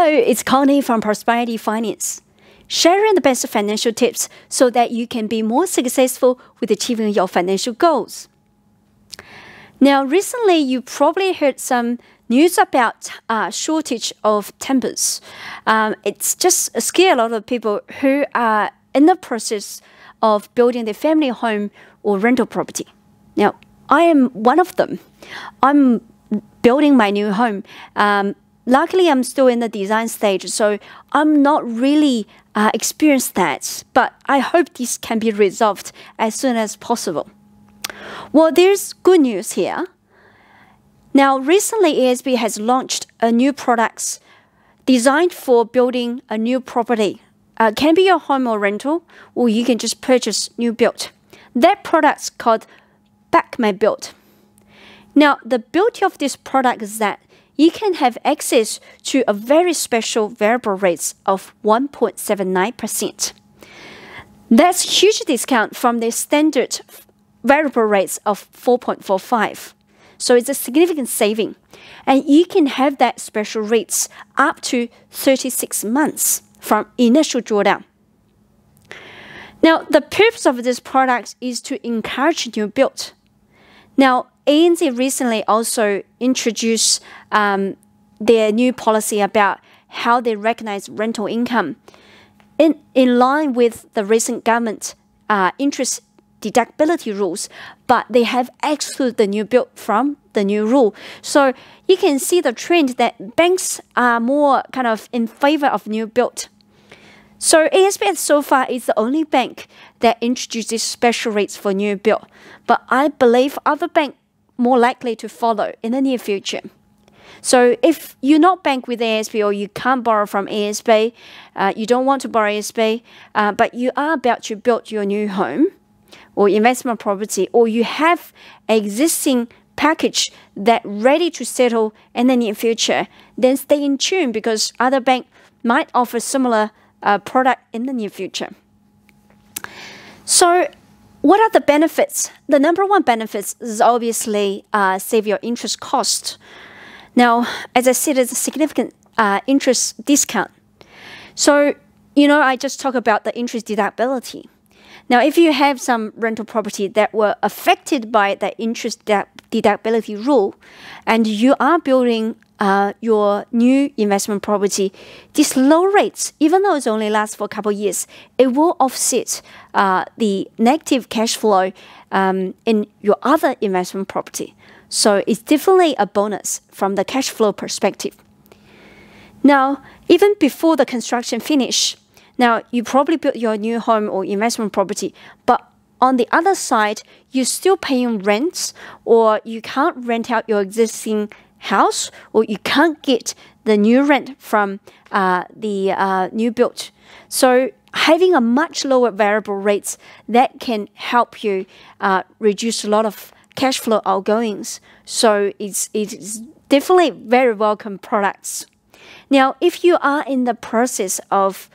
Hello, it's Connie from Prosperity Finance, sharing the best financial tips so that you can be more successful with achieving your financial goals. Now, recently, you probably heard some news about shortage of timbers. It's just scared a lot of people who are in the process of building their family home or rental property. Now, I am one of them. I'm building my new home. Luckily, I'm still in the design stage, so I'm not really experienced that. But I hope this can be resolved as soon as possible. Well, there's good news here. Now, recently, ASB has launched a new product designed for building a new property. Can be your home or rental, or you can just purchase new build. That product's called Back My Build. Now, the beauty of this product is that you can have access to a very special variable rates of 1.79%. That's a huge discount from the standard variable rates of 4.45. So it's a significant saving. And you can have that special rates up to 36 months from initial drawdown. Now, the purpose of this product is to encourage new build. Now, ANZ recently also introduced their new policy about how they recognize rental income in line with the recent government interest deductibility rules, but they have excluded the new build from the new rule. So you can see the trend that banks are more kind of in favor of new build. So ASB so far is the only bank that introduces special rates for new build, but I believe other banks more likely to follow in the near future. So if you're not banked with ASB or you can't borrow from ASB, you don't want to borrow ASB, but you are about to build your new home or investment property, or you have an existing package that ready to settle in the near future, then stay in tune because other banks might offer similar product in the near future. So what are the benefits? The number one benefits is obviously save your interest cost. Now, as I said, it's a significant interest discount. So, I just talked about the interest deductibility. Now, if you have some rental property that were affected by the interest deductibility rule, and you are building your new investment property, these low rates, even though it only lasts for a couple of years, it will offset the negative cash flow in your other investment property. So it's definitely a bonus from the cash flow perspective. Now, even before the construction finish, now you probably built your new home or investment property, but on the other side, you're still paying rents, or you can't rent out your existing house, or you can't get the new rent from the new build. So having a much lower variable rates, that can help you reduce a lot of cash flow outgoings. So it's definitely very welcome products. Now, if you are in the process of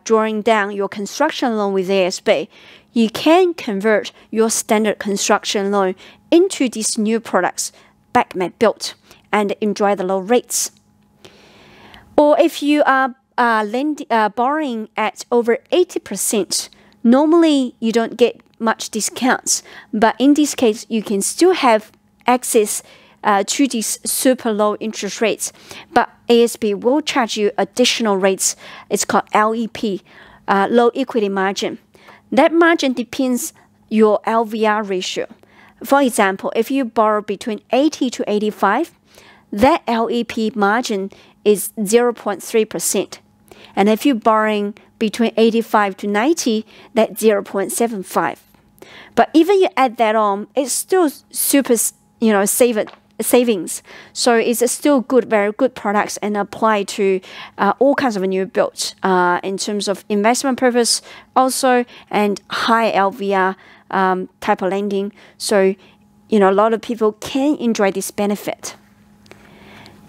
drawing down your construction loan with ASB, you can convert your standard construction loan into these new products, Back My Build, and enjoy the low rates. Or if you are borrowing at over 80%, normally you don't get much discounts, but in this case, you can still have access to these super low interest rates, but ASB will charge you additional rates. It's called LEP, low equity margin. That margin depends your LVR ratio. For example, if you borrow between 80 to 85, that LEP margin is 0.3%. And if you're borrowing between 85 to 90, that's 0.75. But even you add that on, it's still super, savings. So it's still good, very good products, and apply to all kinds of new builds in terms of investment purpose also, and high LVR type of lending. So, a lot of people can enjoy this benefit.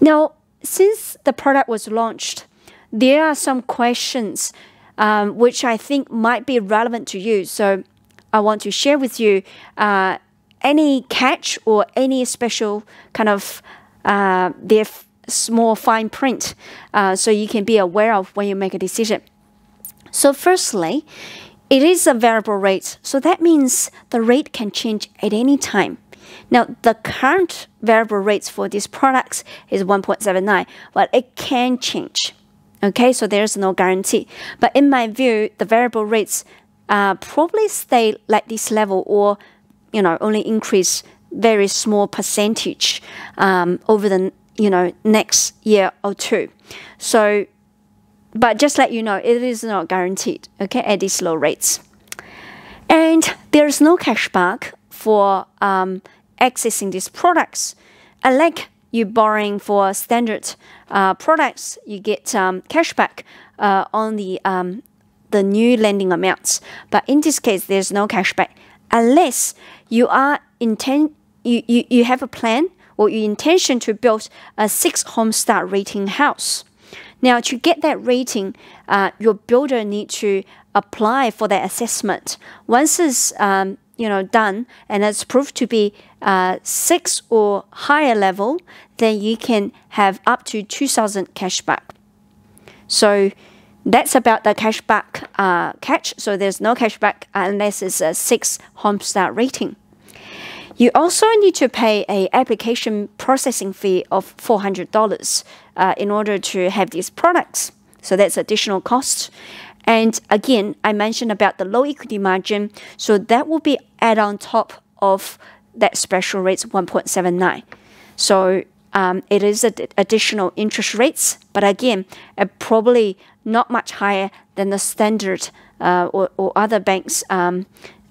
Now, since the product was launched, there are some questions which I think might be relevant to you. So I want to share with you any catch or any special kind of their small fine print so you can be aware of when you make a decision. So firstly, it is a variable rate. So that means the rate can change at any time. Now, the current variable rates for these products is 1.79, but it can change. Okay, so there's no guarantee. But in my view, the variable rates probably stay like this level, or only increase very small percentage over the next year or two. So, but just let you know, it is not guaranteed. Okay, at these low rates, and there's no cashback for accessing these products. Unlike you borrowing for standard products, you get cashback on the new lending amounts. But in this case, there's no cashback unless you are you have a plan or your intention to build a 6 home-star rating house. Now, to get that rating, your builder needs to apply for that assessment. Once it's done and it's proved to be 6 or higher level, then you can have up to 2,000 cashback. So that's about the cashback catch. So there's no cashback unless it's a 6 home-star rating. You also need to pay an application processing fee of $400 in order to have these products. So that's additional cost. And again, I mentioned about the low equity margin. So that will be added on top of that special rates 1.79. So it is additional interest rates. But again, probably not much higher than the standard or other banks' home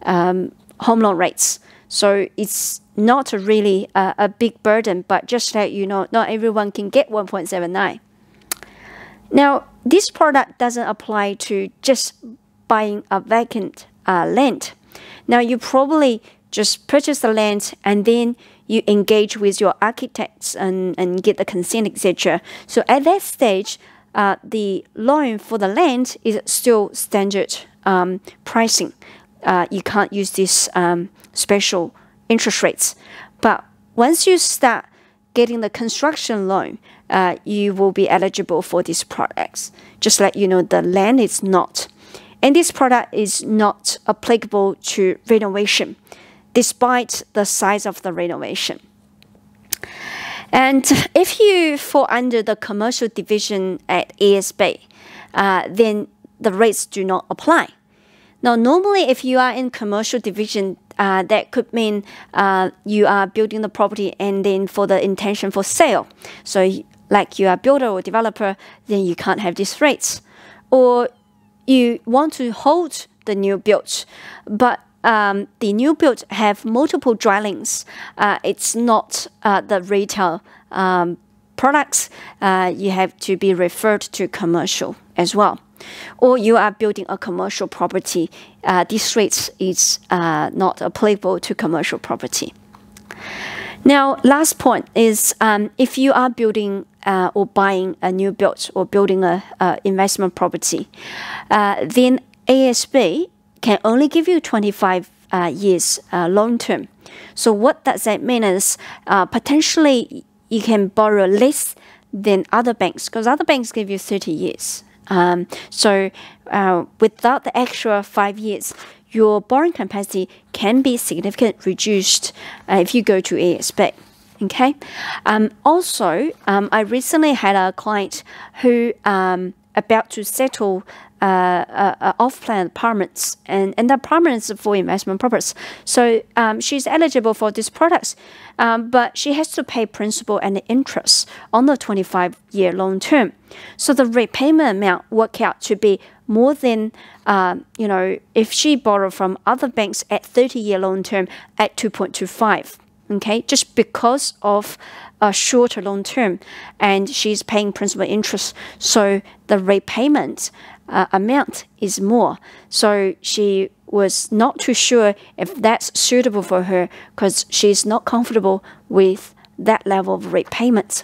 loan rates. So it's not really a big burden, but just let you know, not everyone can get 1.79. Now, this product doesn't apply to just buying a vacant land. Now, you probably just purchase the land and then you engage with your architects and get the consent, etc. So at that stage, the loan for the land is still standard pricing. You can't use this special interest rates. But once you start getting the construction loan, you will be eligible for these products. Just like the land is not. And this product is not applicable to renovation, despite the size of the renovation. And if you fall under the commercial division at ASB, then the rates do not apply. Now, normally, if you are in commercial division, that could mean you are building the property and then for the intention for sale. So like you are a builder or developer, then you can't have these rates. Or you want to hold the new build, but the new build have multiple dwellings. It's not the retail products. You have to be referred to commercial as well. Or you are building a commercial property. This rate is not applicable to commercial property. Now, last point is if you are building or buying a new build or building a investment property, then ASB can only give you 25 years long term. So what does that mean is potentially you can borrow less than other banks, because other banks give you 30 years. So without the extra 5 years, your borrowing capacity can be significantly reduced if you go to ASB. Okay. Also, I recently had a client who about to settle off-plan apartments, and the apartments for investment purpose. So she's eligible for these products, but she has to pay principal and interest on the 25-year loan term. So the repayment amount worked out to be more than, if she borrowed from other banks at 30-year loan term at 2.25. Okay, just because of a shorter loan term, and she's paying principal interest, so the repayment amount is more. So she was not too sure if that's suitable for her, because she's not comfortable with that level of repayment.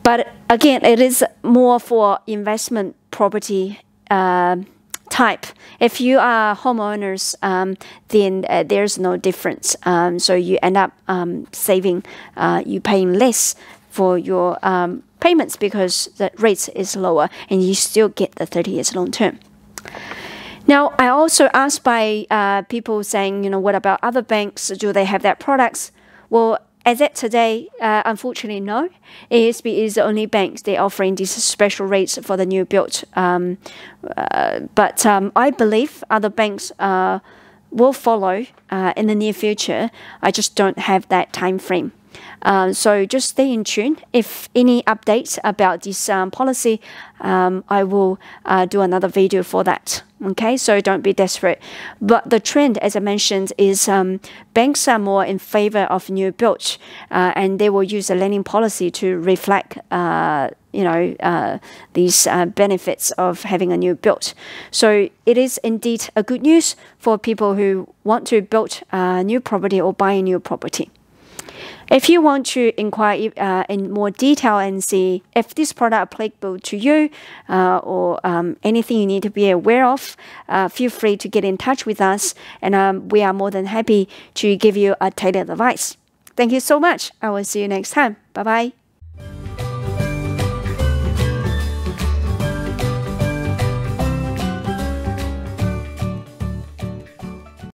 But again, it is more for investment property type. If you are homeowners, then there's no difference. So you end up saving, you paying less for your payments because the rates is lower and you still get the 30 years long term. Now, I also asked by people saying, you know, what about other banks? Do they have that products? Well, as at today, unfortunately, no. ASB is the only bank they're offering these special rates for the new build. But I believe other banks will follow in the near future. I just don't have that time frame. So just stay in tune. If any updates about this policy, I will do another video for that. Okay, so don't be desperate. But the trend, as I mentioned, is banks are more in favor of new build, and they will use a lending policy to reflect, these benefits of having a new build. So it is indeed a good news for people who want to build a new property or buy a new property. If you want to inquire in more detail and see if this product is applicable to you or anything you need to be aware of, feel free to get in touch with us, and we are more than happy to give you a tailored advice. Thank you so much. I will see you next time. Bye-bye.